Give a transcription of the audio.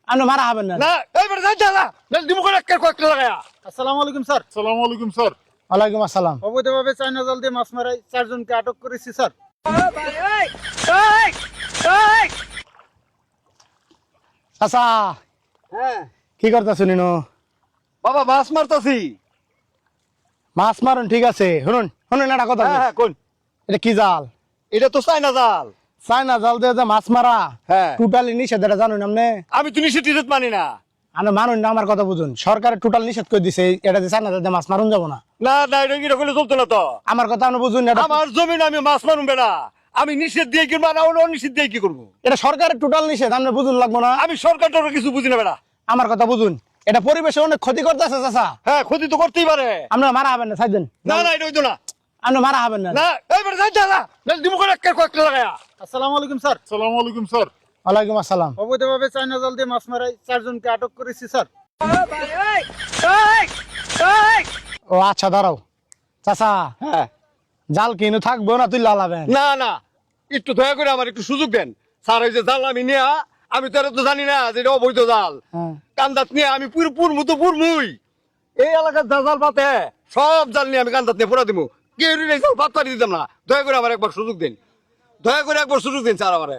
আপনি মারা হবেন না। না এইবার যাই যা দিমু করে একটা কয়েকটা লাগায়া। আসসালামু আলাইকুম স্যার। আসসালামু আলাইকুম স্যার। ওয়ালাইকুম আসসালাম। অবৈধভাবে চায়না জাল দিয়ে মাছ মারায় 4 জনকে আটক করেছি স্যার। চাচা হ্যাঁ কি করতেছ নিনো? বাবা মাছ মারতাছি। মাছ মারুন ঠিক আছে, শুনুন শুনুন একটা কথা হ্যাঁ বলি। হ্যাঁ কোন এটা কি জাল? এটা তো চাইনা জাল। চায়না জাল দিয়ে যে মাছ মারা হ্যাঁ টোটালি নিষেধ, এটা জানুন আপনি? আমি তো নিষেধ টিষেধ মানি না। আপনি মানুন না, আমার কথা বুঝুন। সরকারের টোটাল নিষেধ করে দিছে এটা যে চায়না জাল দিয়ে মাছ মারুন যাবো না। না না এটা করলে চলতো না তো। আমার কথা আপনি বুঝুন। এটা আমার জমিন আমি মাছ মারুম বেড়া। আমি নিষেধ দিয়ে কি মারা হলো, নিষেধ দিয়ে কি করবো? এটা সরকারের টোটাল নিষেধ, আপনি বুঝুন লাগবো না? আমি সরকারটারও কিছু বুঝি না বেড়া। আমার কথা বুঝুন। এটা পরিবেশে অনেক ক্ষতি করতেছে চাচা। হ্যাঁ ক্ষতি তো করতেই পারে। আপনারা মারা হবেন না, সাইদেন। না না এটা হইতো না। আপনি মারা হবেন না। না এইবার যাই যা দিমু করে একটা কয়েকটা লাগায়া। আসসালামু আলাইকুম স্যার। আসসালামু আলাইকুম স্যার। ওয়ালাইকুম আসসালাম। অবৈধভাবে চায়না জাল দিয়ে মাছ মারায় 4 জনকে আটক করেছি স্যার। ও আচ্ছা দাঁড়াও চাচা, হ্যাঁ জাল কিনু থাকবো না তুই লালাবেন? না না একটু দয়া করে আমার একটু সুযোগ দেন স্যার। এই যে জাল আমি নিয়া আমি তো তো জানি না যে এটা অবৈধ জাল। হ্যাঁ। কান্দাত নিয়ে আমি পুর মুই এই এলাকার যা জাল পাতে সব জাল নিয়ে আমি কান্দাত নিয়ে পুরা দিব। কেউ এই জাল পাত পারি দিতাম না। দয়া করে আমার একবার সুযোগ দিন, দয়া করে একবার সুযোগ দিন স্যার আমারে।